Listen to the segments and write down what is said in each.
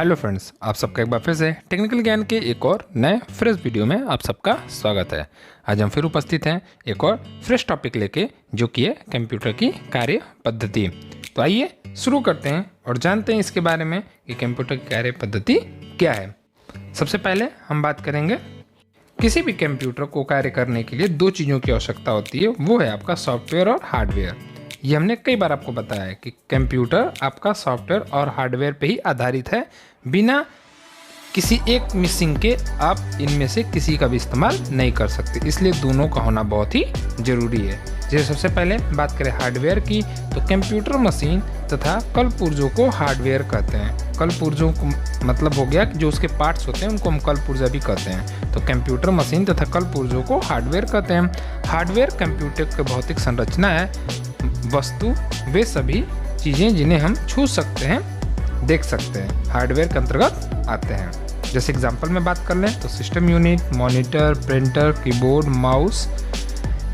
Hello friends, आप सबका एक बार फिर से टेक्निकल ज्ञान के एक और नए फ्रेश वीडियो में आप सबका स्वागत है। आज हम फिर उपस्थित हैं एक और फ्रेश टॉपिक लेके, जो कि है कंप्यूटर की कार्य पद्धति। तो आइए शुरू करते हैं और जानते हैं इसके बारे में कि कंप्यूटर की कार्य पद्धति क्या है। सबसे पहले हम बात करेंगे, किसी भी कंप्यूटर को कार्य करने के लिए दो चीज़ों की आवश्यकता होती है, वो है आपका सॉफ्टवेयर और हार्डवेयर। ये हमने कई बार आपको बताया है कि कंप्यूटर आपका सॉफ्टवेयर और हार्डवेयर पे ही आधारित है। बिना किसी एक मिसिंग के आप इनमें से किसी का भी इस्तेमाल नहीं कर सकते, इसलिए दोनों का होना बहुत ही ज़रूरी है। जैसे सबसे पहले बात करें हार्डवेयर की, तो कंप्यूटर मशीन तथा कलपुर्जों को हार्डवेयर कहते हैं। कलपुर्जों को मतलब हो गया कि जो उसके पार्ट्स होते हैं उनको हम कलपुर्जा भी कहते हैं। तो कंप्यूटर मशीन तथा कलपुर्जों को हार्डवेयर कहते हैं। हार्डवेयर कंप्यूटर की भौतिक संरचना है, वस्तु वे सभी चीज़ें जिन्हें हम छू सकते हैं, देख सकते हैं, हार्डवेयर के अंतर्गत आते हैं। जैसे एग्जांपल में बात कर लें तो system unit, monitor, printer, keyboard, mouse,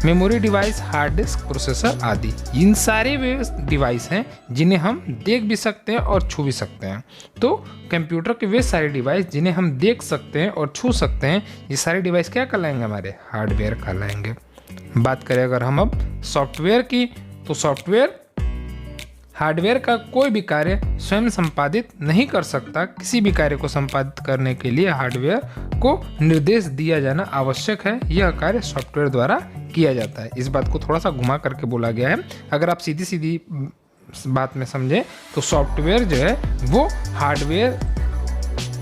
memory device, hard disk, processor आदि। इन सारे वे डिवाइस हैं जिन्हें हम देख भी सकते हैं और छू भी सकते हैं। तो कंप्यूटर के वे सारे डिवाइस जिन्हें हम देख सकते हैं और छू सकते हैं, ये सारे डिवाइस क्या कहलाएंगे? हमारे हार्डवेयर कहलाएंगे। बात करें अगर हम अब सॉफ्टवेयर की, तो सॉफ्टवेयर हार्डवेयर का कोई भी कार्य स्वयं संपादित नहीं कर सकता। किसी भी कार्य को संपादित करने के लिए हार्डवेयर को निर्देश दिया जाना आवश्यक है। यह कार्य सॉफ्टवेयर द्वारा किया जाता है। इस बात को थोड़ा सा घुमा करके बोला गया है। अगर आप सीधी सीधी बात में समझें तो सॉफ्टवेयर जो है वो हार्डवेयर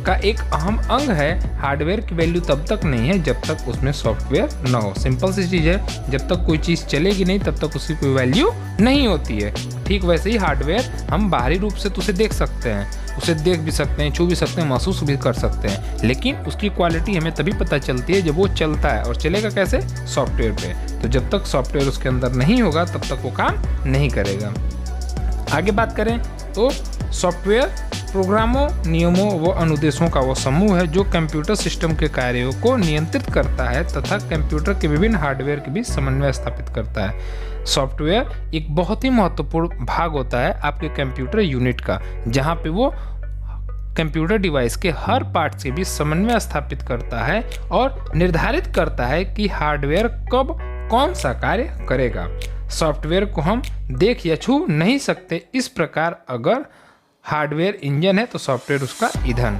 का एक अहम अंग है। हार्डवेयर की वैल्यू तब तक नहीं है जब तक उसमें सॉफ्टवेयर न हो। सिंपल सी चीज़ है, जब तक कोई चीज़ चलेगी नहीं तब तक उसकी कोई वैल्यू नहीं होती है। ठीक वैसे ही हार्डवेयर हम बाहरी रूप से तो उसे देख सकते हैं, उसे देख भी सकते हैं, छू भी सकते हैं, महसूस भी कर सकते हैं, लेकिन उसकी क्वालिटी हमें तभी पता चलती है जब वो चलता है। और चलेगा कैसे? सॉफ्टवेयर पे। तो जब तक सॉफ्टवेयर उसके अंदर नहीं होगा तब तक वो काम नहीं करेगा। आगे बात करें तो सॉफ्टवेयर प्रोग्रामों, नियमों व अनुदेशों का वो समूह है जो कंप्यूटर सिस्टम के कार्यों को नियंत्रित करता है तथा कंप्यूटर के विभिन्न हार्डवेयर के बीच समन्वय स्थापित करता है। सॉफ्टवेयर एक बहुत ही महत्वपूर्ण भाग होता है आपके कंप्यूटर यूनिट का, जहाँ पे वो कंप्यूटर डिवाइस के हर पार्ट्स के बीच समन्वय स्थापित करता है और निर्धारित करता है कि हार्डवेयर कब कौन सा कार्य करेगा। सॉफ्टवेयर को हम देख या छू नहीं सकते। इस प्रकार अगर हार्डवेयर इंजन है तो सॉफ्टवेयर उसका ईंधन।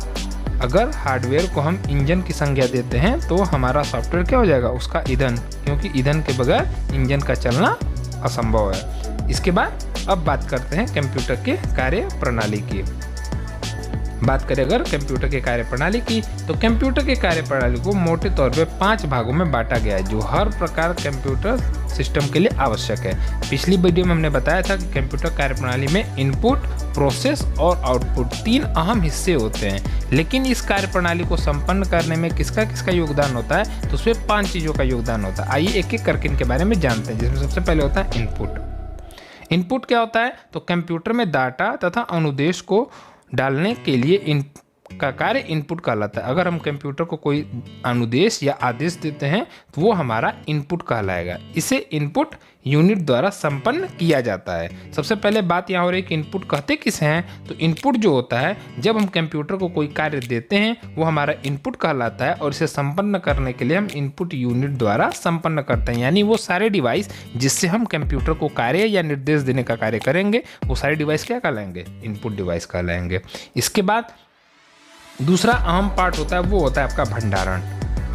अगर हार्डवेयर को हम इंजन की संज्ञा देते हैं तो हमारा सॉफ्टवेयर क्या हो जाएगा? उसका ईंधन, क्योंकि ईंधन के बगैर इंजन का चलना असंभव है। इसके बाद अब बात करते हैं कंप्यूटर के कार्य प्रणाली की। बात करें अगर कंप्यूटर के कार्य प्रणाली की, तो कंप्यूटर के कार्य प्रणाली को मोटे तौर पे 5 भागों में बांटा गया है, जो हर प्रकार कंप्यूटर सिस्टम के लिए आवश्यक है। पिछली वीडियो में हमने बताया था कि कंप्यूटर कार्य प्रणाली में इनपुट, प्रोसेस और आउटपुट 3 अहम हिस्से होते हैं। लेकिन इस कार्य प्रणाली को संपन्न करने में किसका किसका योगदान होता है? तो उसमें 5 चीज़ों का योगदान होता है। आइए एक एक करके इनके बारे में जानते हैं, जिसमें सबसे पहले होता है इनपुट। इनपुट क्या होता है? तो कंप्यूटर में डाटा तथा अनुदेश को डालने के लिए का कार्य इनपुट कहलाता है। अगर हम कंप्यूटर को कोई अनुदेश या आदेश देते हैं तो वो हमारा इनपुट कहलाएगा। इसे इनपुट यूनिट द्वारा संपन्न किया जाता है। सबसे पहले बात यहाँ हो रही है कि इनपुट कहते किसे हैं? तो इनपुट जो होता है, जब हम कंप्यूटर को कोई कार्य देते हैं वो हमारा इनपुट कहलाता है, और इसे संपन्न करने के लिए हम इनपुट यूनिट द्वारा संपन्न करते हैं। यानी वो सारे डिवाइस जिससे हम कंप्यूटर को कार्य या निर्देश देने का कार्य करेंगे, वो सारे डिवाइस क्या कहलाएंगे? इनपुट डिवाइस कहलाएंगे। इसके बाद दूसरा अहम पार्ट होता है, वो होता है आपका भंडारण।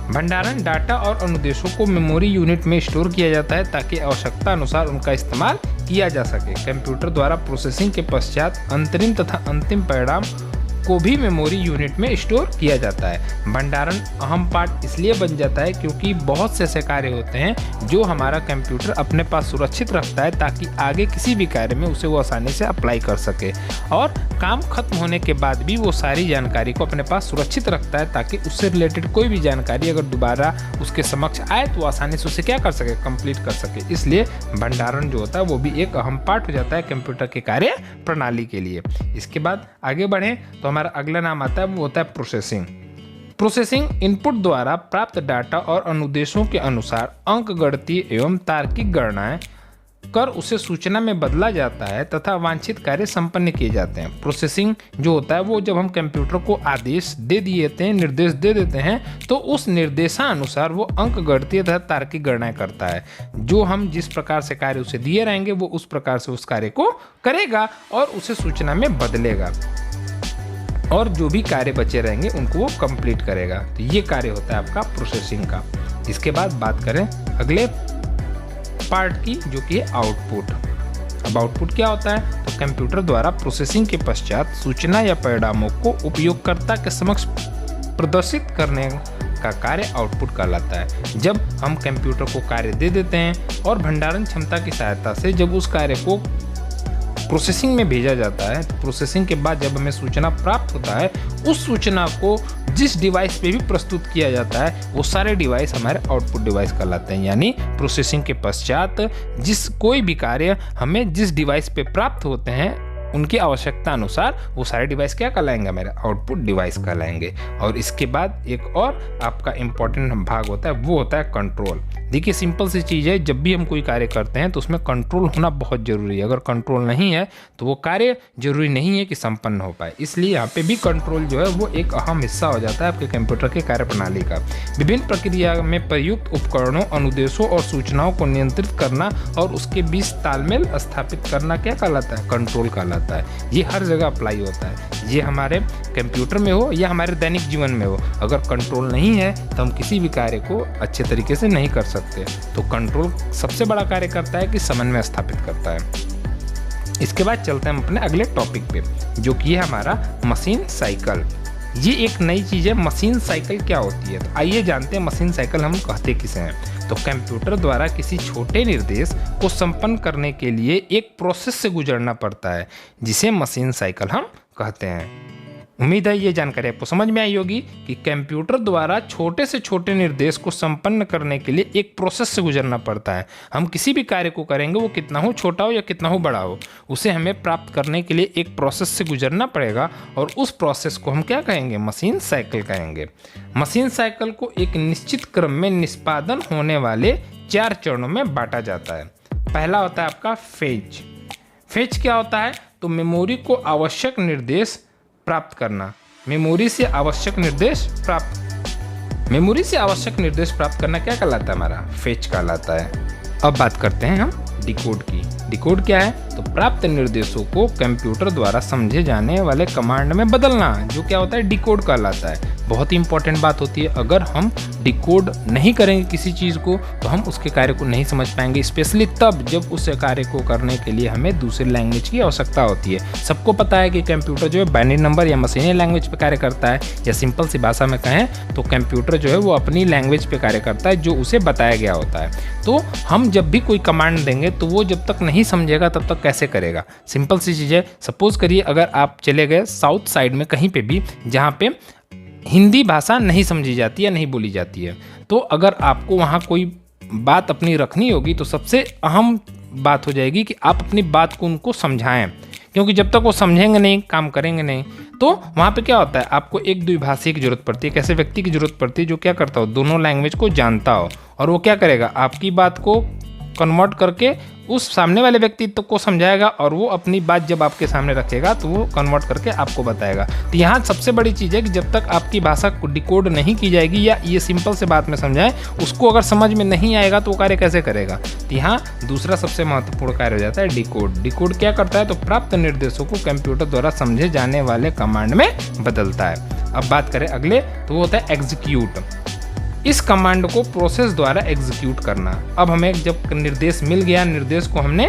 भंडारण डाटा और अनुदेशों को मेमोरी यूनिट में स्टोर किया जाता है ताकि आवश्यकता अनुसार उनका इस्तेमाल किया जा सके। कंप्यूटर द्वारा प्रोसेसिंग के पश्चात अंतरिम तथा अंतिम परिणाम को भी मेमोरी यूनिट में स्टोर किया जाता है। भंडारण अहम पार्ट इसलिए बन जाता है क्योंकि बहुत से ऐसे कार्य होते हैं जो हमारा कंप्यूटर अपने पास सुरक्षित रखता है ताकि आगे किसी भी कार्य में उसे वो आसानी से अप्लाई कर सके, और काम खत्म होने के बाद भी वो सारी जानकारी को अपने पास सुरक्षित रखता है ताकि उससे रिलेटेड कोई भी जानकारी अगर दोबारा उसके समक्ष आए तो आसानी से उसे क्या कर सके? कंप्लीट कर सके। इसलिए भंडारण जो होता है वो भी एक अहम पार्ट हो जाता है कंप्यूटर के कार्य प्रणाली के लिए। इसके बाद आगे बढ़ें तो हमारा अगला नाम आता है, वो होता है प्रोसेसिंग। प्रोसेसिंग इनपुट द्वारा प्राप्त डाटा और अनुदेशों के अनुसार अंकगणितीय एवं तार्किक गणनाएं कर उसे सूचना में बदला जाता है तथा वांछित कार्य संपन्न किए जाते हैं। प्रोसेसिंग जो होता है वो जब हम कंप्यूटर को आदेश दे देते हैं, निर्देश दे देते हैं, तो उस निर्देशानुसार वो अंक गणितीय तथा तार्किक गणना करता है। जो हम जिस प्रकार से कार्य उसे दिए रहेंगे वो उस प्रकार से उस कार्य को करेगा और उसे सूचना में बदलेगा, और जो भी कार्य बचे रहेंगे उनको वो कंप्लीट करेगा। तो ये कार्य होता है आपका प्रोसेसिंग का। इसके बाद बात करें अगले पार्ट की, जो कि है आउटपुट। अब आउटपुट क्या होता है? तो कंप्यूटर द्वारा प्रोसेसिंग के पश्चात सूचना या परिणामों को उपयोगकर्ता के समक्ष प्रदर्शित करने का कार्य आउटपुट कहलाता है। जब हम कंप्यूटर को कार्य दे देते हैं और भंडारण क्षमता की सहायता से जब उस कार्य को प्रोसेसिंग में भेजा जाता है, तो प्रोसेसिंग के बाद जब हमें सूचना प्राप्त होता है, उस सूचना को जिस डिवाइस पे भी प्रस्तुत किया जाता है वो सारे डिवाइस हमारे आउटपुट डिवाइस कहलाते हैं। यानी प्रोसेसिंग के पश्चात जिस कोई भी कार्य हमें जिस डिवाइस पे प्राप्त होते हैं उनकी आवश्यकता अनुसार वो सारे डिवाइस क्या कहलाएंगे? हमारे आउटपुट डिवाइस कहलाएंगे। और इसके बाद एक और आपका इम्पॉर्टेंट भाग होता है, वो होता है कंट्रोल। देखिए सिंपल सी चीज़ है, जब भी हम कोई कार्य करते हैं तो उसमें कंट्रोल होना बहुत ज़रूरी है। अगर कंट्रोल नहीं है तो वो कार्य जरूरी नहीं है कि संपन्न हो पाए। इसलिए यहाँ पे भी कंट्रोल जो है वो एक अहम हिस्सा हो जाता है आपके कंप्यूटर के कार्यप्रणाली का। विभिन्न प्रक्रिया में प्रयुक्त उपकरणों, अनुदेशों और सूचनाओं को नियंत्रित करना और उसके बीच तालमेल स्थापित करना क्या कहलाता है? कंट्रोल कहलाता है। ये हर जगह अप्लाई होता है, ये हमारे कंप्यूटर में हो या हमारे दैनिक जीवन में हो। अगर कंट्रोल नहीं है तो हम किसी भी कार्य को अच्छे तरीके से नहीं कर सकते। तो कंट्रोल सबसे बड़ा कार्य करता है कि समन्वय स्थापित करता है। इसके बाद चलते हैं हम अपने अगले टॉपिक पे, जो कि है हमारा मशीन साइकिल। ये एक नई चीज़ है। मशीन साइकिल क्या होती है? तो आइए जानते हैं मशीन साइकिल हम कहते किसे हैं। तो कंप्यूटर द्वारा किसी छोटे निर्देश को संपन्न करने के लिए एक प्रोसेस से गुजरना पड़ता है, जिसे मशीन साइकिल हम कहते हैं। उम्मीद है ये जानकारी आपको समझ में आई होगी कि कंप्यूटर द्वारा छोटे से छोटे निर्देश को संपन्न करने के लिए एक प्रोसेस से गुजरना पड़ता है। हम किसी भी कार्य को करेंगे, वो कितना हो छोटा हो या कितना हो बड़ा हो, उसे हमें प्राप्त करने के लिए एक प्रोसेस से गुजरना पड़ेगा, और उस प्रोसेस को हम क्या कहेंगे? मशीन साइकिल कहेंगे। मशीन साइकिल को एक निश्चित क्रम में निष्पादन होने वाले 4 चरणों में बांटा जाता है। पहला होता है आपका फेज। फेज क्या होता है? तो मेमोरी को आवश्यक निर्देश प्राप्त करना। मेमोरी से आवश्यक निर्देश प्राप्त करना क्या कहलाता है? हमारा फेच कहलाता है। अब बात करते हैं हम डिकोड की। डिकोड क्या है? तो प्राप्त निर्देशों को कंप्यूटर द्वारा समझे जाने वाले कमांड में बदलना, जो क्या होता है? डिकोड कहलाता है। बहुत ही इंपॉर्टेंट बात होती है। अगर हम डिकोड नहीं करेंगे किसी चीज़ को तो हम उसके कार्य को नहीं समझ पाएंगे, स्पेशली तब जब उस कार्य को करने के लिए हमें दूसरे लैंग्वेज की आवश्यकता होती है। सबको पता है कि कंप्यूटर जो है बाइनरी नंबर या मशीनी लैंग्वेज पे कार्य करता है, या सिंपल सी भाषा में कहें तो कंप्यूटर जो है वो अपनी लैंग्वेज पे कार्य करता है जो उसे बताया गया होता है। तो हम जब भी कोई कमांड देंगे तो वो जब तक नहीं समझेगा तब तक कैसे करेगा? सिंपल सी चीज़ है। सपोज करिए अगर आप चले गए साउथ साइड में कहीं पे भी जहाँ पे हिंदी भाषा नहीं समझी जाती या नहीं बोली जाती है, तो अगर आपको वहाँ कोई बात अपनी रखनी होगी तो सबसे अहम बात हो जाएगी कि आप अपनी बात को उनको समझाएं, क्योंकि जब तक वो समझेंगे नहीं, काम करेंगे नहीं, तो वहाँ पे क्या होता है? आपको एक द्विभाषी की जरूरत पड़ती है। एक ऐसे व्यक्ति की जरूरत पड़ती है जो क्या करता हो? दोनों लैंग्वेज को जानता हो, और वो क्या करेगा? आपकी बात को कन्वर्ट करके उस सामने वाले व्यक्ति को समझाएगा, और वो अपनी बात जब आपके सामने रखेगा तो वो कन्वर्ट करके आपको बताएगा। तो यहाँ सबसे बड़ी चीज़ है कि जब तक आपकी भाषा को डिकोड नहीं की जाएगी, या ये सिंपल से बात में समझाएं, उसको अगर समझ में नहीं आएगा तो वो कार्य कैसे करेगा? तो यहाँ दूसरा सबसे महत्वपूर्ण कार्य हो जाता है डिकोड। डिकोड क्या करता है? तो प्राप्त निर्देशों को कंप्यूटर द्वारा समझे जाने वाले कमांड में बदलता है। अब बात करें अगले, तो वो होता है एग्जीक्यूट। इस कमांड को प्रोसेस द्वारा एग्जीक्यूट करना। अब हमें जब निर्देश मिल गया, निर्देश को हमने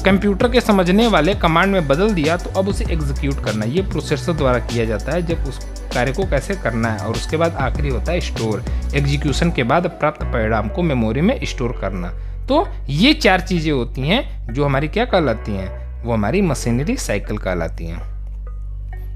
कंप्यूटर के समझने वाले कमांड में बदल दिया, तो अब उसे एग्जीक्यूट करना ये प्रोसेसर द्वारा किया जाता है, जब उस कार्य को कैसे करना है। और उसके बाद आखिरी होता है स्टोर। एग्जीक्यूशन के बाद प्राप्त परिणाम को मेमोरी में स्टोर करना। तो ये 4 चीज़ें होती हैं जो हमारी क्या कहलाती हैं? वो हमारी मशीनरी साइकिल कहलाती हैं।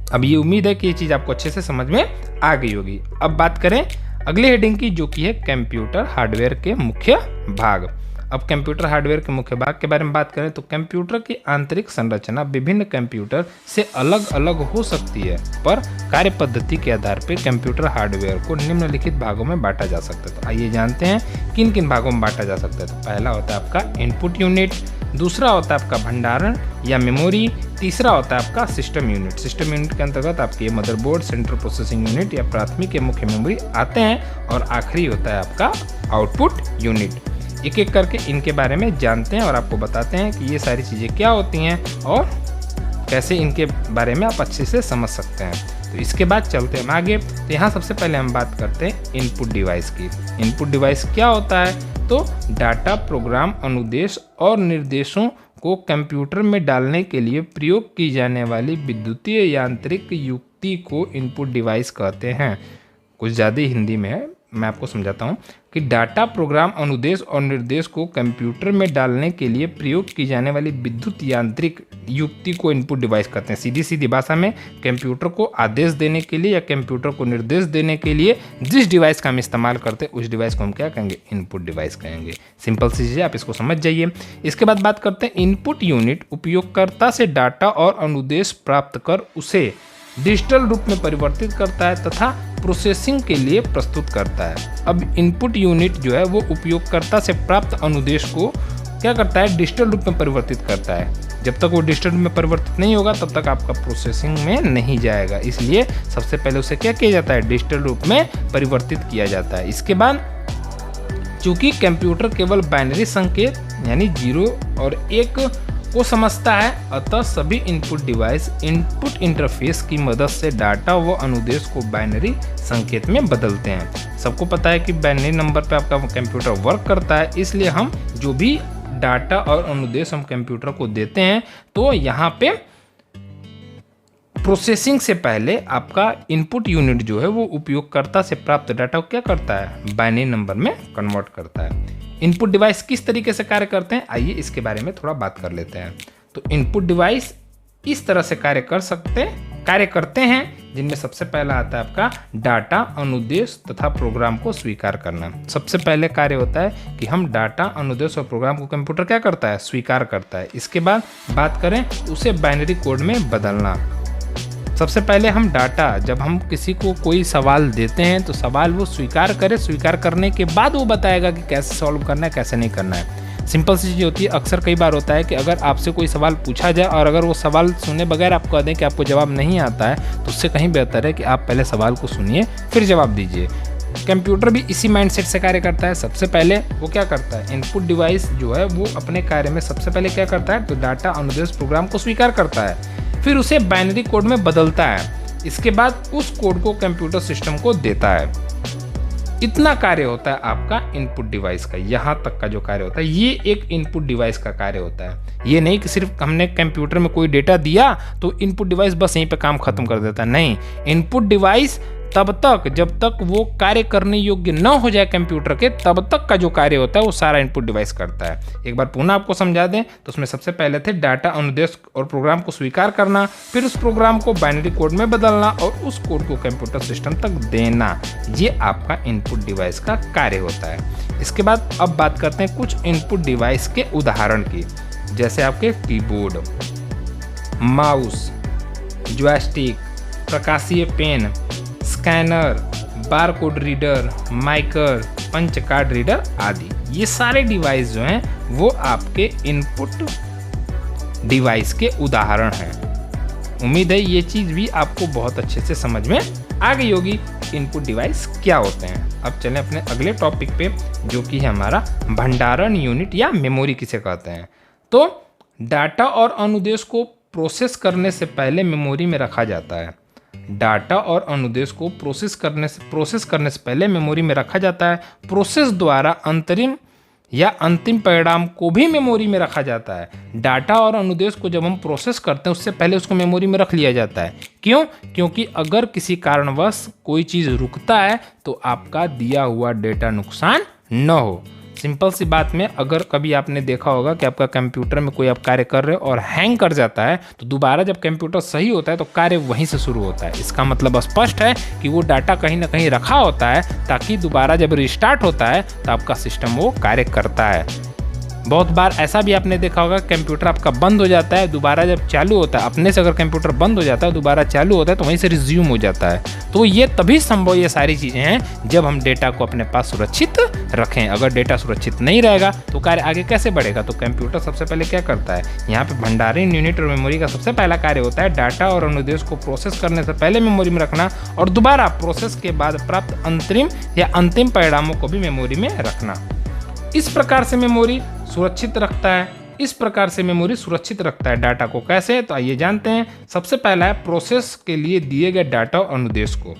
अब ये उम्मीद है कि ये चीज़ आपको अच्छे से समझ में आ गई होगी। अब बात करें अगले हेडिंग की, जो कि है कंप्यूटर हार्डवेयर के मुख्य भाग। अब कंप्यूटर हार्डवेयर के मुख्य भाग के बारे में बात करें तो कंप्यूटर की आंतरिक संरचना विभिन्न कंप्यूटर से अलग अलग हो सकती है, पर कार्य पद्धति के आधार पर कंप्यूटर हार्डवेयर को निम्नलिखित भागों में बांटा जा सकता है। तो आइए जानते हैं किन किन भागों में बांटा जा सकता है। तो पहला होता है आपका इनपुट यूनिट, दूसरा होता है आपका भंडारण या मेमोरी, तीसरा होता है आपका सिस्टम यूनिट। सिस्टम यूनिट के अंतर्गत आपके मदरबोर्ड, सेंट्रल प्रोसेसिंग यूनिट या प्राथमिक या मुख्य मेमोरी आते हैं, और आखिरी होता है आपका आउटपुट यूनिट। एक एक करके इनके बारे में जानते हैं और आपको बताते हैं कि ये सारी चीज़ें क्या होती हैं और कैसे इनके बारे में आप अच्छे से समझ सकते हैं। तो इसके बाद चलते हैं आगे। तो यहाँ सबसे पहले हम बात करते हैं इनपुट डिवाइस की। इनपुट डिवाइस क्या होता है? तो डाटा, प्रोग्राम, अनुदेश और निर्देशों को कंप्यूटर में डालने के लिए प्रयोग की जाने वाली विद्युतीय यांत्रिक युक्ति को इनपुट डिवाइस कहते हैं। कुछ ज़्यादा हिंदी में है, मैं आपको समझाता हूँ कि डाटा, प्रोग्राम, अनुदेश और निर्देश को कंप्यूटर में डालने के लिए प्रयोग की जाने वाली विद्युत यांत्रिक युक्ति को इनपुट डिवाइस कहते हैं। सीधी सीधी भाषा में कंप्यूटर को आदेश देने के लिए या कंप्यूटर को निर्देश देने के लिए जिस डिवाइस का हम इस्तेमाल करते हैं उस डिवाइस को हम क्या कहेंगे? इनपुट डिवाइस कहेंगे। सिंपल सी चीज़ है, आप इसको समझ जाइए। इसके बाद बात करते हैं इनपुट यूनिट उपयोगकर्ता से डाटा और अनुदेश प्राप्त कर उसे डिजिटल रूप में परिवर्तित करता है तथा प्रोसेसिंग के लिए प्रस्तुत करता है। अब इनपुट यूनिट जो है वो उपयोगकर्ता से प्राप्त अनुदेश को क्या करता है? डिजिटल रूप में परिवर्तित करता है। जब तक वो डिजिटल रूप में परिवर्तित नहीं होगा तब तक आपका प्रोसेसिंग में नहीं जाएगा, इसलिए सबसे पहले उसे क्या किया जाता है? डिजिटल रूप में परिवर्तित किया जाता है। इसके बाद चूंकि कंप्यूटर केवल बाइनरी संकेत यानी 0 और 1 को समझता है, अतः सभी इनपुट डिवाइस इनपुट इंटरफेस की मदद से डाटा व अनुदेश को बाइनरी संकेत में बदलते हैं। सबको पता है कि बाइनरी नंबर पे आपका कंप्यूटर वर्क करता है, इसलिए हम जो भी डाटा और अनुदेश हम कंप्यूटर को देते हैं तो यहाँ पे प्रोसेसिंग से पहले आपका इनपुट यूनिट जो है वो उपयोगकर्ता से प्राप्त डाटा को क्या करता है? बाइनरी नंबर में कन्वर्ट करता है। इनपुट डिवाइस किस तरीके से कार्य करते हैं, आइए इसके बारे में थोड़ा बात कर लेते हैं। तो इनपुट डिवाइस इस तरह से कार्य करते हैं जिनमें सबसे पहला आता है आपका डाटा, अनुदेश तथा प्रोग्राम को स्वीकार करना। सबसे पहले कार्य होता है कि हम डाटा, अनुदेश और प्रोग्राम को कंप्यूटर क्या करता है? स्वीकार करता है। इसके बाद बात करें उसे बाइनरी कोड में बदलना। सबसे पहले हम डाटा, जब हम किसी को कोई सवाल देते हैं तो सवाल वो स्वीकार करे, स्वीकार करने के बाद वो बताएगा कि कैसे सॉल्व करना है, कैसे नहीं करना है। सिंपल सी चीज़ होती है। अक्सर कई बार होता है कि अगर आपसे कोई सवाल पूछा जाए और अगर वो सवाल सुने बगैर आप कह दें कि आपको जवाब नहीं आता है, तो उससे कहीं बेहतर है कि आप पहले सवाल को सुनिए फिर जवाब दीजिए। कंप्यूटर भी इसी माइंडसेट से कार्य करता है। सबसे पहले वो क्या करता है? इनपुट डिवाइस जो है वो अपने कार्य में सबसे पहले क्या करता है? तो डाटा, अनुदेश, प्रोग्राम को स्वीकार करता है, फिर उसे बाइनरी कोड में बदलता है। इसके बाद उस कोड को कंप्यूटर सिस्टम को देता है। इतना कार्य होता है आपका इनपुट डिवाइस का। यहाँ तक का जो कार्य होता है ये एक इनपुट डिवाइस का कार्य होता है। ये नहीं कि सिर्फ हमने कंप्यूटर में कोई डेटा दिया तो इनपुट डिवाइस बस यहीं पे काम खत्म कर देता है। नहीं, इनपुट डिवाइस तब तक जब तक वो कार्य करने योग्य न हो जाए कंप्यूटर के, तब तक का जो कार्य होता है वो सारा इनपुट डिवाइस करता है। एक बार पुनः आपको समझा दें तो उसमें सबसे पहले थे डाटा, अनुदेश और प्रोग्राम को स्वीकार करना, फिर उस प्रोग्राम को बाइनरी कोड में बदलना और उस कोड को कंप्यूटर सिस्टम तक देना। ये आपका इनपुट डिवाइस का कार्य होता है। इसके बाद अब बात करते हैं कुछ इनपुट डिवाइस के उदाहरण की, जैसे आपके कीबोर्ड, माउस, जॉयस्टिक, प्रकाशीय pen, scanner, barcode reader, MICR, punch card reader आदि। ये सारे डिवाइस जो हैं वो आपके इनपुट डिवाइस के उदाहरण हैं। उम्मीद है ये चीज़ भी आपको बहुत अच्छे से समझ में आ गई होगी। इनपुट डिवाइस क्या होते हैं। अब चलें अपने अगले टॉपिक पे, जो कि है हमारा भंडारण यूनिट या मेमोरी किसे कहते हैं। तो डाटा और अनुदेश को प्रोसेस करने से पहले मेमोरी में रखा जाता है। डाटा और अनुदेश को प्रोसेस करने से पहले मेमोरी में रखा जाता है। प्रोसेस द्वारा अंतरिम या अंतिम परिणाम को भी मेमोरी में रखा जाता है। डाटा और अनुदेश को जब हम प्रोसेस करते हैं उससे पहले उसको मेमोरी में रख लिया जाता है। क्यों? क्योंकि अगर किसी कारणवश कोई चीज़ रुकता है तो आपका दिया हुआ डेटा नुकसान न हो। सिंपल सी बात में, अगर कभी आपने देखा होगा कि आपका कंप्यूटर में कोई आप कार्य कर रहे हो और हैंग कर जाता है तो दोबारा जब कंप्यूटर सही होता है तो कार्य वहीं से शुरू होता है। इसका मतलब स्पष्ट है कि वो डाटा कहीं ना कहीं रखा होता है ताकि दोबारा जब रिस्टार्ट होता है तो आपका सिस्टम वो कार्य करता है। बहुत बार ऐसा भी आपने देखा होगा, कंप्यूटर आपका बंद हो जाता है, दोबारा जब चालू होता है, अपने से अगर कंप्यूटर बंद हो जाता है दोबारा चालू होता है तो वहीं से रिज्यूम हो जाता है। तो ये तभी संभव, ये सारी चीज़ें हैं जब हम डेटा को अपने पास सुरक्षित रखें। अगर डेटा सुरक्षित नहीं रहेगा तो कार्य आगे कैसे बढ़ेगा? तो कंप्यूटर सबसे पहले क्या करता है, यहाँ पे भंडारण यूनिट और मेमोरी का सबसे पहला कार्य होता है डाटा और अनुदेश को प्रोसेस करने से पहले मेमोरी में रखना और दोबारा प्रोसेस के बाद प्राप्त अंतिम परिणामों को भी मेमोरी में रखना। इस प्रकार से मेमोरी सुरक्षित रखता है डाटा को। कैसे? तो आइए जानते हैं। सबसे पहला है प्रोसेस के लिए दिए गए डाटा और अनुदेश को।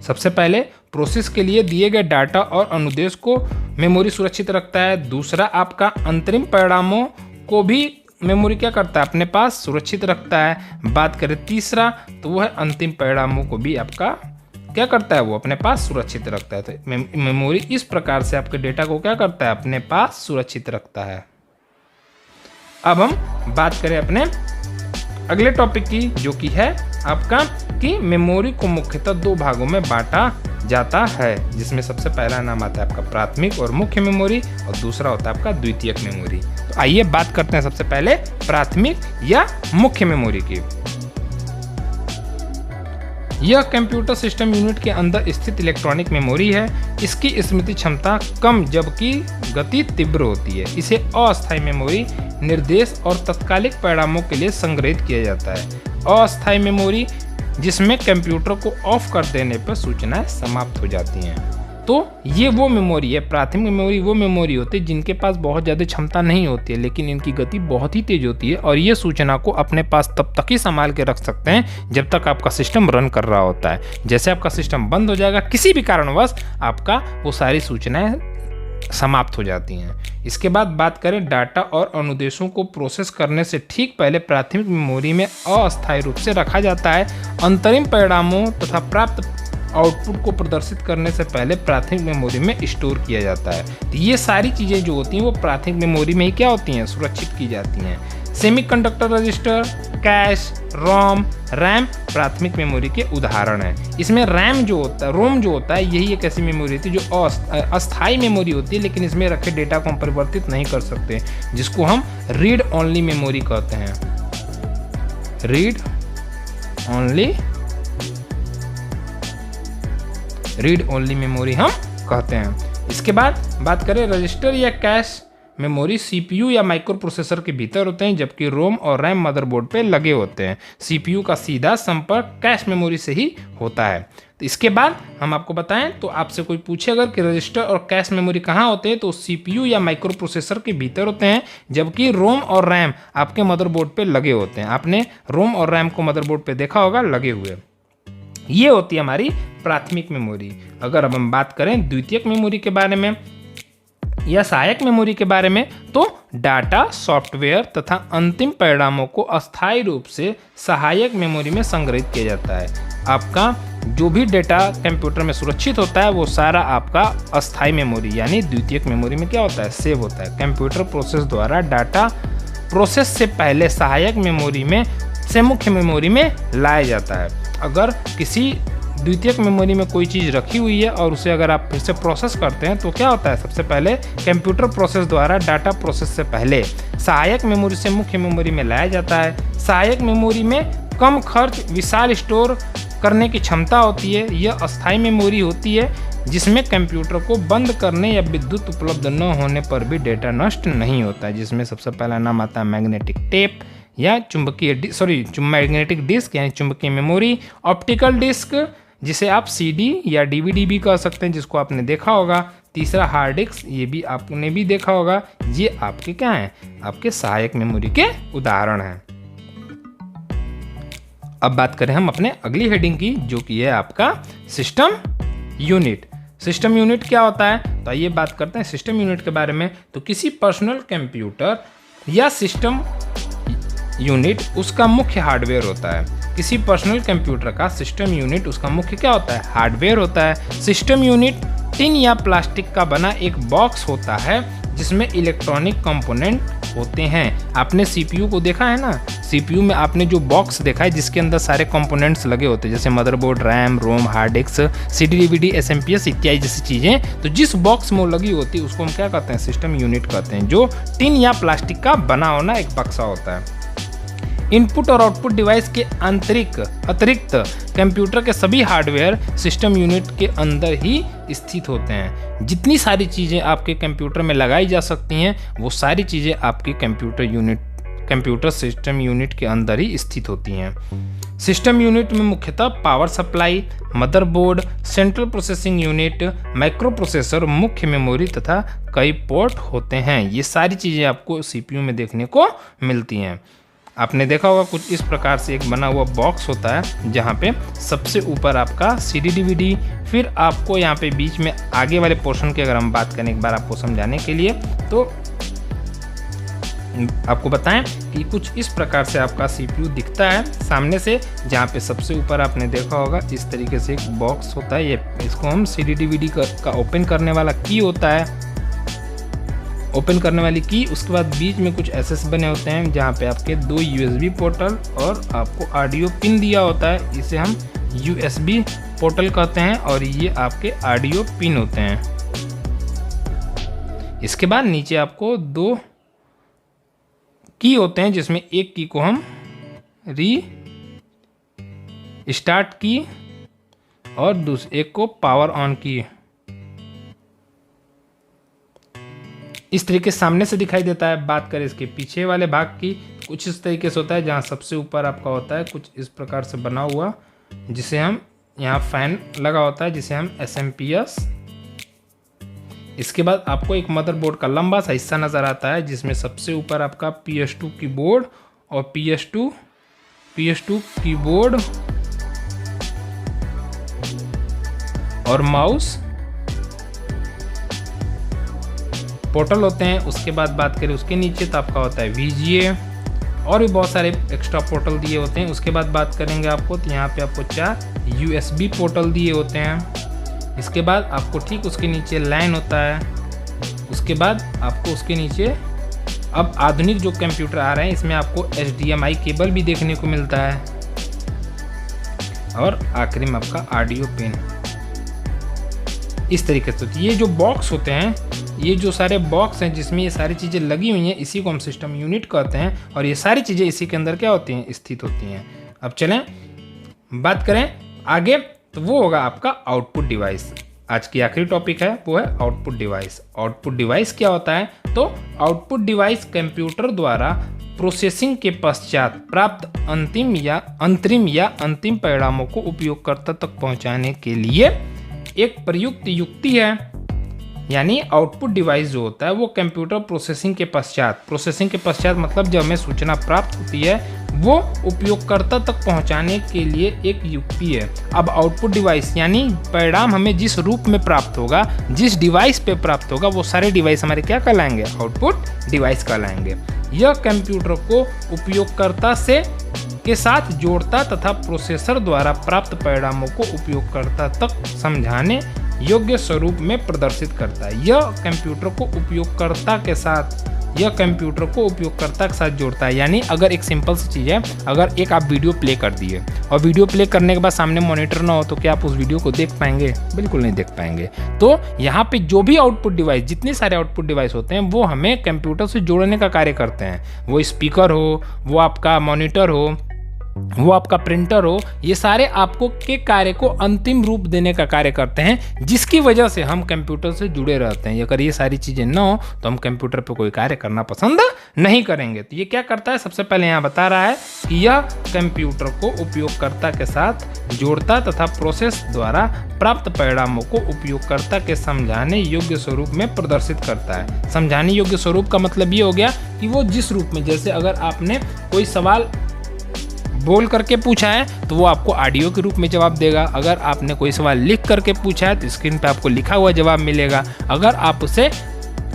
सबसे पहले प्रोसेस के लिए दिए गए डाटा और अनुदेश को मेमोरी सुरक्षित रखता है। दूसरा, आपका अंतरिम परिणामों को भी मेमोरी क्या करता है, अपने पास सुरक्षित रखता है। बात करें तीसरा, तो वह अंतिम परिणामों को भी आपका क्या करता है, वो अपने पास सुरक्षित रखता है। तो मेमोरी इस प्रकार से आपके डेटा को क्या करता है, अपने पास सुरक्षित रखता है। अब हम बात करें अपने अगले टॉपिक की, जो कि है आपका कि मेमोरी को मुख्यतः दो भागों में बांटा जाता है, जिसमें सबसे पहला नाम आता है आपका प्राथमिक और मुख्य मेमोरी और दूसरा होता है आपका द्वितीयक मेमोरी। तो आइए बात करते हैं सबसे पहले प्राथमिक या मुख्य मेमोरी की। यह कंप्यूटर सिस्टम यूनिट के अंदर स्थित इलेक्ट्रॉनिक मेमोरी है। इसकी स्मृति क्षमता कम जबकि गति तीव्र होती है। इसे अस्थायी मेमोरी निर्देश और तत्कालिक परिणामों के लिए संग्रहित किया जाता है। अस्थायी मेमोरी जिसमें कंप्यूटर को ऑफ कर देने पर सूचनाएं समाप्त हो जाती हैं। तो ये वो मेमोरी है, प्राथमिक मेमोरी वो मेमोरी होती है जिनके पास बहुत ज़्यादा क्षमता नहीं होती है, लेकिन इनकी गति बहुत ही तेज होती है और ये सूचना को अपने पास तब तक ही संभाल के रख सकते हैं जब तक आपका सिस्टम रन कर रहा होता है। जैसे आपका सिस्टम बंद हो जाएगा किसी भी कारणवश, आपका वो सारी सूचनाएं समाप्त हो जाती हैं। इसके बाद बात करें डाटा और अनुदेशों को प्रोसेस करने से ठीक पहले प्राथमिक मेमोरी में अस्थायी रूप से रखा जाता है। अंतरिम परिणामों तथा प्राप्त आउटपुट को प्रदर्शित करने से पहले प्राथमिक मेमोरी में स्टोर किया जाता है। तो ये सारी चीज़ें जो होती हैं वो प्राथमिक मेमोरी में ही क्या होती हैं, सुरक्षित की जाती हैं। सेमीकंडक्टर रजिस्टर, कैश, रोम, रैम प्राथमिक मेमोरी के उदाहरण हैं। इसमें रोम जो होता है यही एक ऐसी मेमोरी होती है जो अस्थायी मेमोरी होती है, लेकिन इसमें रखे डेटा को हम परिवर्तित नहीं कर सकते, जिसको हम रीड ओनली मेमोरी कहते हैं। रीड ओनली मेमोरी हम कहते हैं। इसके बाद बात करें रजिस्टर या कैश मेमोरी सीपीयू या माइक्रो प्रोसेसर के भीतर होते हैं, जबकि रोम और रैम मदरबोर्ड पे लगे होते हैं। सीपीयू का सीधा संपर्क कैश मेमोरी से ही होता है। तो इसके बाद हम आपको बताएं, तो आपसे कोई पूछे अगर कि रजिस्टर और कैश मेमोरी कहाँ होते हैं, तो सीपीयू या माइक्रो प्रोसेसर के भीतर होते हैं, जबकि रोम और रैम आपके मदरबोर्ड पे लगे होते हैं। आपने रोम और रैम को मदरबोर्ड पे देखा होगा लगे हुए। ये होती है हमारी प्राथमिक मेमोरी। अगर अब हम बात करें द्वितीयक मेमोरी के बारे में या सहायक मेमोरी के बारे में, तो डाटा, सॉफ्टवेयर तथा अंतिम परिणामों को अस्थायी रूप से सहायक मेमोरी में संग्रहित किया जाता है। आपका जो भी डेटा कंप्यूटर में सुरक्षित होता है वो सारा आपका अस्थायी मेमोरी यानी द्वितीयक मेमोरी में क्या होता है, सेव होता है। कंप्यूटर प्रोसेस द्वारा डाटा प्रोसेस से पहले सहायक मेमोरी में से मुख्य मेमोरी में लाया जाता है। अगर किसी द्वितीयक मेमोरी में कोई चीज़ रखी हुई है और उसे अगर आप फिर से प्रोसेस करते हैं तो क्या होता है, सबसे पहले कंप्यूटर प्रोसेस द्वारा डाटा प्रोसेस से पहले सहायक मेमोरी से मुख्य मेमोरी में लाया जाता है। सहायक मेमोरी में कम खर्च, विशाल स्टोर करने की क्षमता होती है। यह अस्थायी मेमोरी होती है जिसमें कंप्यूटर को बंद करने या विद्युत उपलब्ध न होने पर भी डेटा नष्ट नहीं होता है, जिसमें सबसे पहला नाम आता है मैग्नेटिक टेप या मैग्नेटिक डिस्क यानी चुंबकीय मेमोरी, ऑप्टिकल डिस्क जिसे आप सीडी या डीवीडी भी कह सकते हैं, जिसको आपने देखा होगा। तीसरा हार्ड डिस्क, ये भी आपने भी देखा होगा। ये आपके क्या हैं, आपके सहायक मेमोरी के उदाहरण हैं। अब बात करें हम अपने अगली हेडिंग की, जो कि है आपका सिस्टम यूनिट। सिस्टम यूनिट क्या होता है, तो आइए बात करते हैं सिस्टम यूनिट के बारे में। तो किसी पर्सनल कंप्यूटर या सिस्टम यूनिट उसका मुख्य हार्डवेयर होता है। किसी पर्सनल कंप्यूटर का सिस्टम यूनिट उसका मुख्य क्या होता है, हार्डवेयर होता है। सिस्टम यूनिट टिन या प्लास्टिक का बना एक बॉक्स होता है जिसमें इलेक्ट्रॉनिक कंपोनेंट होते हैं। आपने सीपीयू को देखा है ना, CPU में आपने जो बॉक्स देखा है जिसके अंदर सारे कंपोनेंट्स लगे होते हैं, जैसे motherboard, RAM, ROM, hard disk, CD DVD, SMPS इत्यादि जैसी चीज़ें, तो जिस बॉक्स में वो लगी होती है उसको हम क्या कहते हैं, सिस्टम यूनिट कहते हैं, जो टिन या प्लास्टिक का बना होना एक बक्सा होता है। इनपुट और आउटपुट डिवाइस के अतिरिक्त कंप्यूटर के सभी हार्डवेयर सिस्टम यूनिट के अंदर ही स्थित होते हैं। जितनी सारी चीज़ें आपके कंप्यूटर में लगाई जा सकती हैं वो सारी चीज़ें आपके कंप्यूटर सिस्टम यूनिट के अंदर ही स्थित होती हैं। सिस्टम यूनिट में मुख्यतः power supply, motherboard, central processing unit, micro processor, मुख्य मेमोरी तथा कई पोर्ट होते हैं। ये सारी चीज़ें आपको CPU में देखने को मिलती हैं। आपने देखा होगा कुछ इस प्रकार से एक बना हुआ बॉक्स होता है जहाँ पे सबसे ऊपर आपका CD DVD, फिर आपको यहाँ पे बीच में आगे वाले पोर्शन की अगर हम बात करें एक बार आपको समझाने के लिए, तो आपको बताएं कि कुछ इस प्रकार से आपका CPU दिखता है सामने से, जहाँ पे सबसे ऊपर आपने देखा होगा इस तरीके से एक बॉक्स होता है। ये इसको हम CD DVD का ओपन करने वाला की होता है, ओपन करने वाली की। उसके बाद बीच में कुछ SS बने होते हैं जहाँ पे आपके 2 USB पोर्टल और आपको ऑडियो पिन दिया होता है, इसे हम USB पोर्टल कहते हैं, और ये आपके ऑडियो पिन होते हैं। इसके बाद नीचे आपको 2 की होते हैं जिसमें एक की को हम स्टार्ट की और एक को पावर ऑन की। इस तरीके सामने से दिखाई देता है। बात करें इसके पीछे वाले भाग की, कुछ इस तरीके से होता है जहाँ सबसे ऊपर आपका होता है कुछ इस प्रकार से बना हुआ, जिसे हम यहाँ फैन लगा होता है जिसे हम SMPS। इसके बाद आपको एक मदरबोर्ड का लंबा सा हिस्सा नज़र आता है जिसमें सबसे ऊपर आपका PS2 कीबोर्ड और PS2 कीबोर्ड और माउस पोर्टल होते हैं। उसके बाद बात करें उसके नीचे तो आपका होता है VGA और भी बहुत सारे एक्स्ट्रा पोर्टल दिए होते हैं। उसके बाद बात करेंगे आपको तो यहाँ पे आपको 4 USB पोर्टल दिए होते हैं। इसके बाद आपको ठीक उसके नीचे LAN होता है। उसके बाद आपको उसके नीचे अब आधुनिक जो कंप्यूटर आ रहे हैं इसमें आपको HDMI केबल भी देखने को मिलता है, और आखिरी में आपका ऑडियो पिन। इस तरीके से ये जो बॉक्स होते हैं, ये जो सारे बॉक्स हैं जिसमें ये सारी चीज़ें लगी हुई हैं, इसी को हम सिस्टम यूनिट कहते हैं, और ये सारी चीज़ें इसी के अंदर क्या होती हैं, स्थित होती हैं। अब चलें बात करें आगे, तो वो होगा आपका आउटपुट डिवाइस। आज की आखिरी टॉपिक है वो है आउटपुट डिवाइस। आउटपुट डिवाइस क्या होता है, तो आउटपुट डिवाइस कंप्यूटर द्वारा प्रोसेसिंग के पश्चात प्राप्त अंतिम या अंतिम परिणामों को उपयोगकर्ता तक पहुंचाने के लिए एक प्रयुक्त युक्ति है। यानी आउटपुट डिवाइस जो होता है वो कंप्यूटर प्रोसेसिंग के पश्चात मतलब जब हमें सूचना प्राप्त होती है वो उपयोगकर्ता तक पहुंचाने के लिए एक युक्ति है। अब आउटपुट डिवाइस यानी परिणाम हमें जिस रूप में प्राप्त होगा, जिस डिवाइस पे प्राप्त होगा, वो सारे डिवाइस हमारे क्या कहलाएंगे, आउटपुट डिवाइस कहलाएंगे। यह कंप्यूटर को उपयोगकर्ता के साथ जोड़ता तथा प्रोसेसर द्वारा प्राप्त परिणामों को उपयोगकर्ता तक समझाने योग्य स्वरूप में प्रदर्शित करता है। यह कंप्यूटर को उपयोगकर्ता के साथ जोड़ता है। यानी अगर एक सिंपल सी चीज़ है, अगर एक आप वीडियो प्ले कर दिए और वीडियो प्ले करने के बाद सामने मॉनिटर ना हो तो क्या आप उस वीडियो को देख पाएंगे? बिल्कुल नहीं देख पाएंगे। तो यहाँ पे जो भी आउटपुट डिवाइस, जितने सारे आउटपुट डिवाइस होते हैं वो हमें कंप्यूटर से जोड़ने का कार्य करते हैं। वो स्पीकर हो, वो आपका मॉनिटर हो, वो आपका प्रिंटर हो, ये सारे आपको के कार्य को अंतिम रूप देने का कार्य करते हैं, जिसकी वजह से हम कंप्यूटर से जुड़े रहते हैं। अगर ये सारी चीज़ें ना हो तो हम कंप्यूटर पे कोई कार्य करना पसंद नहीं करेंगे। तो ये क्या करता है, सबसे पहले यहाँ बता रहा है कि यह कंप्यूटर को उपयोगकर्ता के साथ जोड़ता तथा प्रोसेस द्वारा प्राप्त परिणामों को उपयोगकर्ता के समझाने योग्य स्वरूप में प्रदर्शित करता है। समझाने योग्य स्वरूप का मतलब ये हो गया कि वो जिस रूप में, जैसे अगर आपने कोई सवाल बोल करके पूछा है तो वो आपको ऑडियो के रूप में जवाब देगा। अगर आपने कोई सवाल लिख करके पूछा है तो स्क्रीन पे आपको लिखा हुआ जवाब मिलेगा। अगर आप उसे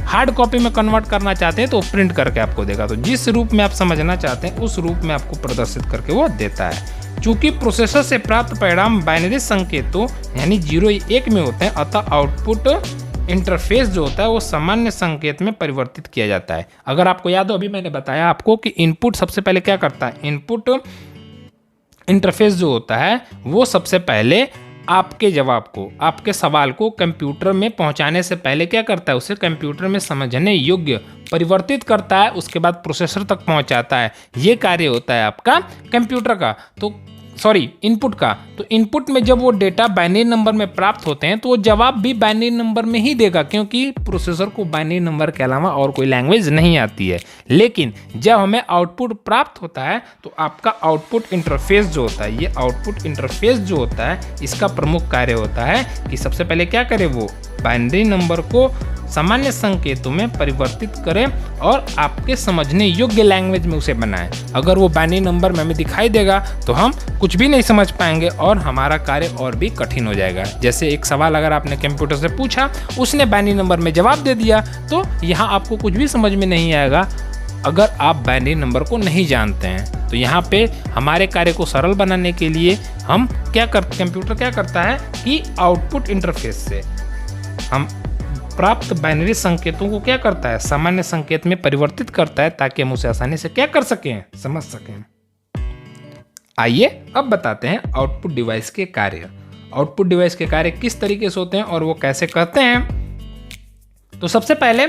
हार्ड कॉपी में कन्वर्ट करना चाहते हैं तो प्रिंट करके आपको देगा। तो जिस रूप में आप समझना चाहते हैं उस रूप में आपको प्रदर्शित करके वो देता है। चूंकि प्रोसेसर से प्राप्त परिणाम बाइनरी संकेतों यानी 0 1 में होते हैं, अतः आउटपुट इंटरफेस जो होता है वो सामान्य संकेत में परिवर्तित किया जाता है। अगर आपको याद हो, अभी मैंने बताया आपको कि इनपुट सबसे पहले क्या करता है, इनपुट इंटरफेस जो होता है वो सबसे पहले आपके जवाब को, आपके सवाल को कंप्यूटर में पहुंचाने से पहले क्या करता है, उसे कंप्यूटर में समझने योग्य परिवर्तित करता है, उसके बाद प्रोसेसर तक पहुंचाता है। ये कार्य होता है आपका कंप्यूटर का, तो सॉरी इनपुट का। तो इनपुट में जब वो डेटा बाइनरी नंबर में प्राप्त होते हैं तो वो जवाब भी बाइनरी नंबर में ही देगा, क्योंकि प्रोसेसर को बाइनरी नंबर के अलावा और कोई लैंग्वेज नहीं आती है। लेकिन जब हमें आउटपुट प्राप्त होता है तो आपका आउटपुट इंटरफेस जो होता है, ये आउटपुट इंटरफेस जो होता है, इसका प्रमुख कार्य होता है कि सबसे पहले क्या करे, वो बाइनरी नंबर को सामान्य संकेतों में परिवर्तित करें और आपके समझने योग्य लैंग्वेज में उसे बनाएं। अगर वो बाइनरी नंबर में हमें दिखाई देगा तो हम कुछ भी नहीं समझ पाएंगे और हमारा कार्य और भी कठिन हो जाएगा। जैसे एक सवाल अगर आपने कंप्यूटर से पूछा, उसने बाइनरी नंबर में जवाब दे दिया, तो यहाँ आपको कुछ भी समझ में नहीं आएगा अगर आप बाइनरी नंबर को नहीं जानते हैं। तो यहाँ पे हमारे कार्य को सरल बनाने के लिए हम कंप्यूटर क्या करता है कि आउटपुट इंटरफेस से हम प्राप्त बाइनरी संकेतों को क्या करता है, सामान्य संकेत में परिवर्तित करता है, ताकि हम उसे आसानी से क्या कर सकें, समझ सकें। आइए अब बताते हैं आउटपुट डिवाइस के कार्य। आउटपुट डिवाइस के कार्य किस तरीके से होते हैं और वो कैसे करते हैं। तो सबसे पहले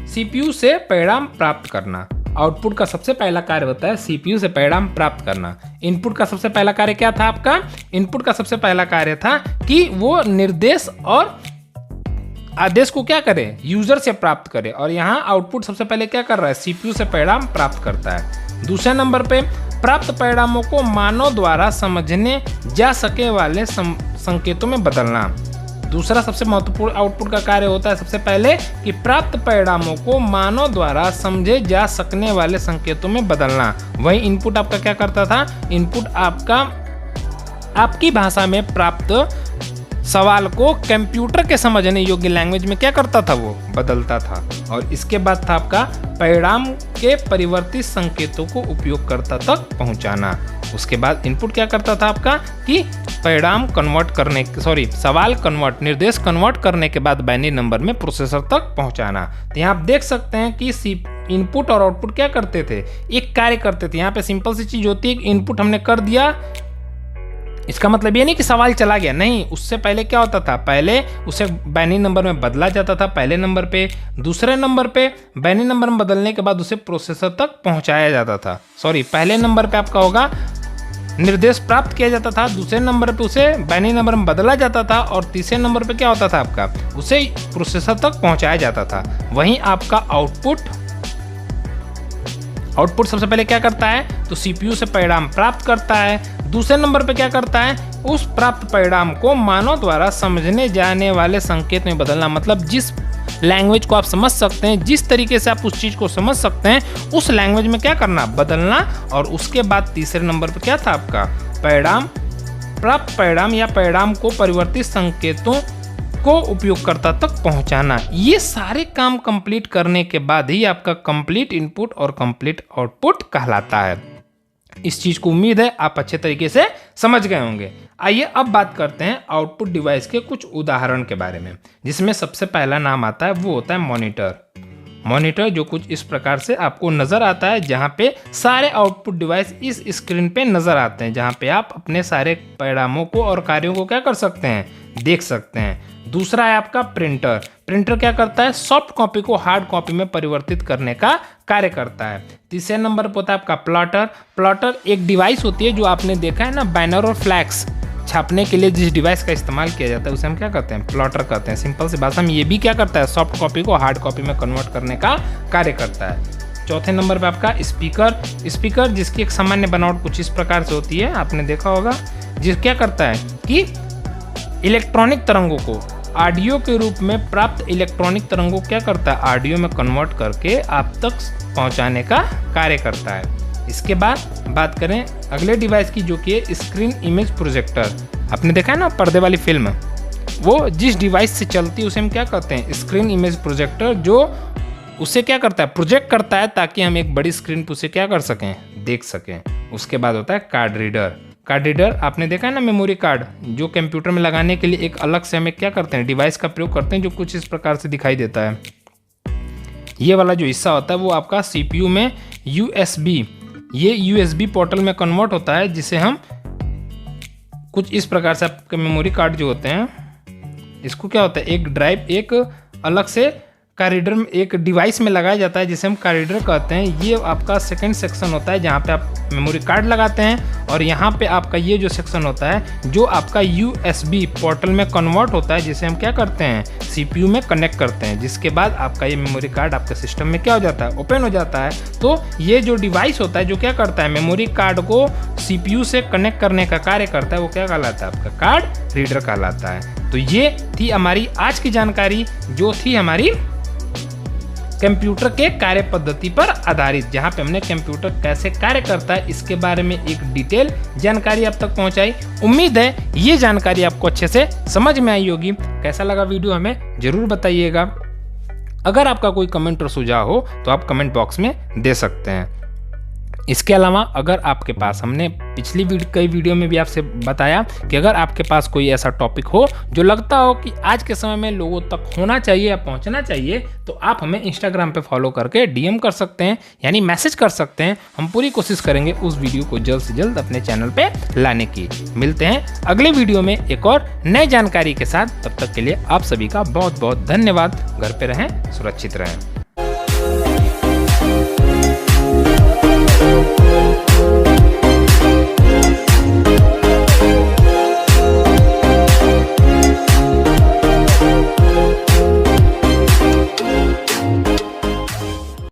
सीपीयू से परिणाम प्राप्त करना। आउटपुट का सबसे पहला कार्य होता है सीपीयू से परिणाम प्राप्त करना। इनपुट का सबसे पहला कार्य क्या था आपका, इनपुट का सबसे पहला कार्य था कि वो निर्देश और आदेश को क्या करे, यूजर से प्राप्त करे। और यहाँ आउटपुट सबसे पहले क्या कर रहा है, सीपीयू से परिणाम प्राप्त करता है। दूसरे नंबर पे प्राप्त परिणामों को मानव द्वारा समझने जा सके वाले संकेतों में बदलना। दूसरा सबसे महत्वपूर्ण आउटपुट का कार्य होता है सबसे पहले कि प्राप्त परिणामों को मानव द्वारा समझे जा सकने वाले संकेतों में बदलना। वही इनपुट आपका क्या करता था, इनपुट आपका आपकी भाषा में प्राप्त सवाल को कंप्यूटर के समझने योग्य लैंग्वेज में क्या करता था, वो बदलता था। और इसके बाद था आपका परिणाम के परिवर्तित संकेतों को उपयोगकर्ता तक पहुंचाना। उसके बाद इनपुट क्या करता था आपका कि परिणाम कन्वर्ट करने सवाल कन्वर्ट, निर्देश कन्वर्ट करने के बाद बाइनरी नंबर में प्रोसेसर तक पहुंचाना। तो यहाँ आप देख सकते हैं कि इनपुट और आउटपुट क्या करते थे, एक कार्य करते थे। यहाँ पे सिंपल सी चीज होती है कि इनपुट हमने कर दिया, इसका मतलब ये नहीं कि सवाल चला गया, नहीं। उससे पहले क्या होता था, पहले उसे बाइनरी नंबर में बदला जाता था पहले नंबर पे, दूसरे नंबर पे बाइनरी नंबर में बदलने के बाद उसे प्रोसेसर तक पहुंचाया जाता था। पहले नंबर पे आपका होगा निर्देश प्राप्त किया जाता था, दूसरे नंबर पे उसे बाइनरी नंबर में बदला जाता था और तीसरे नंबर पे क्या होता था आपका, उसे प्रोसेसर तक पहुंचाया जाता था। वहीं आपका आउटपुट सबसे पहले क्या करता है, तो सीपीयू से परिणाम प्राप्त करता है। दूसरे नंबर पे क्या करता है, उस प्राप्त परिणाम को मानव द्वारा समझने जाने वाले संकेत में बदलना। मतलब जिस लैंग्वेज को आप समझ सकते हैं, जिस तरीके से आप उस चीज को समझ सकते हैं, उस लैंग्वेज में क्या करना, बदलना। और उसके बाद तीसरे नंबर पे क्या था आपका, परिणाम, प्राप्त परिणाम या परिणाम को परिवर्तित संकेतों को उपयोगकर्ता तक पहुंचाना। ये सारे काम कंप्लीट करने के बाद ही आपका कंप्लीट इनपुट और कंप्लीट आउटपुट कहलाता है। इस चीज को उम्मीद है आप अच्छे तरीके से समझ गए होंगे। आइए अब बात करते हैं आउटपुट डिवाइस के कुछ उदाहरण के बारे में, जिसमें सबसे पहला नाम आता है वो होता है मॉनिटर। मॉनिटर जो कुछ इस प्रकार से आपको नजर आता है, जहाँ पे सारे आउटपुट डिवाइस इस स्क्रीन पे नजर आते हैं, जहाँ पे आप अपने सारे परिणामों को और कार्यों को क्या कर सकते हैं, देख सकते हैं। दूसरा है आपका प्रिंटर। प्रिंटर क्या करता है, सॉफ्ट कॉपी को हार्ड कॉपी में परिवर्तित करने का कार्य करता है। तीसरे नंबर पर होता है आपका प्लॉटर। प्लॉटर एक डिवाइस होती है जो आपने देखा है ना, बैनर और फ्लैक्स छापने के लिए जिस डिवाइस का इस्तेमाल किया जाता है उसे हम क्या कहते हैं, प्लॉटर कहते हैं। सिंपल सी भाषा में ये भी क्या करता है, सॉफ्ट कॉपी को हार्ड कॉपी में कन्वर्ट करने का कार्य करता है। चौथे नंबर पे आपका स्पीकर। स्पीकर जिसकी एक सामान्य बनावट कुछ इस प्रकार से होती है, आपने देखा होगा, जिस क्या करता है कि इलेक्ट्रॉनिक तरंगों को ऑडियो के रूप में प्राप्त इलेक्ट्रॉनिक तरंगों को क्या करता है, ऑडियो में कन्वर्ट करके आप तक पहुंचाने का कार्य करता है। इसके बाद बात करें अगले डिवाइस की, जो कि है स्क्रीन इमेज प्रोजेक्टर। आपने देखा है ना पर्दे वाली फिल्म, वो जिस डिवाइस से चलती है उसे हम क्या कहते हैं, स्क्रीन इमेज प्रोजेक्टर, जो उसे क्या करता है, प्रोजेक्ट करता है ताकि हम एक बड़ी स्क्रीन पर उसे क्या कर सकें, देख सकें। उसके बाद होता है कार्ड रीडर। कार्ड रीडर आपने देखा है ना, मेमोरी कार्ड जो कंप्यूटर में लगाने के लिए एक अलग से हमें क्या करते हैं, डिवाइस का प्रयोग करते हैं, जो कुछ इस प्रकार से दिखाई देता है। ये वाला जो हिस्सा होता है वो आपका CPU में ये USB पोर्टल में कन्वर्ट होता है, जिसे हम कुछ इस प्रकार से आपके मेमोरी कार्ड जो होते हैं, इसको क्या होता है, एक ड्राइव एक अलग से कार रीडर में एक डिवाइस में लगाया जाता है, जिसे हम कार रीडर कहते हैं। ये आपका सेकंड सेक्शन होता है जहाँ पे आप मेमोरी कार्ड लगाते हैं, और यहाँ पे आपका ये जो सेक्शन होता है जो आपका USB पोर्टल में कन्वर्ट होता है, जिसे हम क्या करते हैं, CPU में कनेक्ट करते हैं, जिसके बाद आपका ये मेमोरी कार्ड आपके सिस्टम में क्या हो जाता है, ओपन हो जाता है। तो ये जो डिवाइस होता है जो क्या करता है, मेमोरी कार्ड को CPU से कनेक्ट करने का कार्य करता है, वो क्या कहलाता है, आपका कार्ड रीडर कहलाता है। तो ये थी हमारी आज की जानकारी, जो थी हमारी कंप्यूटर के कार्य पद्धति पर आधारित, जहां पे हमने कंप्यूटर कैसे कार्य करता है इसके बारे में एक डिटेल जानकारी आप तक पहुंचाई। उम्मीद है ये जानकारी आपको अच्छे से समझ में आई होगी। कैसा लगा वीडियो हमें जरूर बताइएगा। अगर आपका कोई कमेंट और सुझाव हो तो आप कमेंट बॉक्स में दे सकते हैं। इसके अलावा अगर आपके पास, हमने पिछली कई वीडियो में भी आपसे बताया कि अगर आपके पास कोई ऐसा टॉपिक हो जो लगता हो कि आज के समय में लोगों तक होना चाहिए या पहुंचना चाहिए, तो आप हमें इंस्टाग्राम पे फॉलो करके DM कर सकते हैं, यानी मैसेज कर सकते हैं। हम पूरी कोशिश करेंगे उस वीडियो को जल्द से जल्द अपने चैनल पे लाने की। मिलते हैं अगले वीडियो में एक और नई जानकारी के साथ। तब तक के लिए आप सभी का बहुत बहुत धन्यवाद। घर पे रहें, सुरक्षित रहें।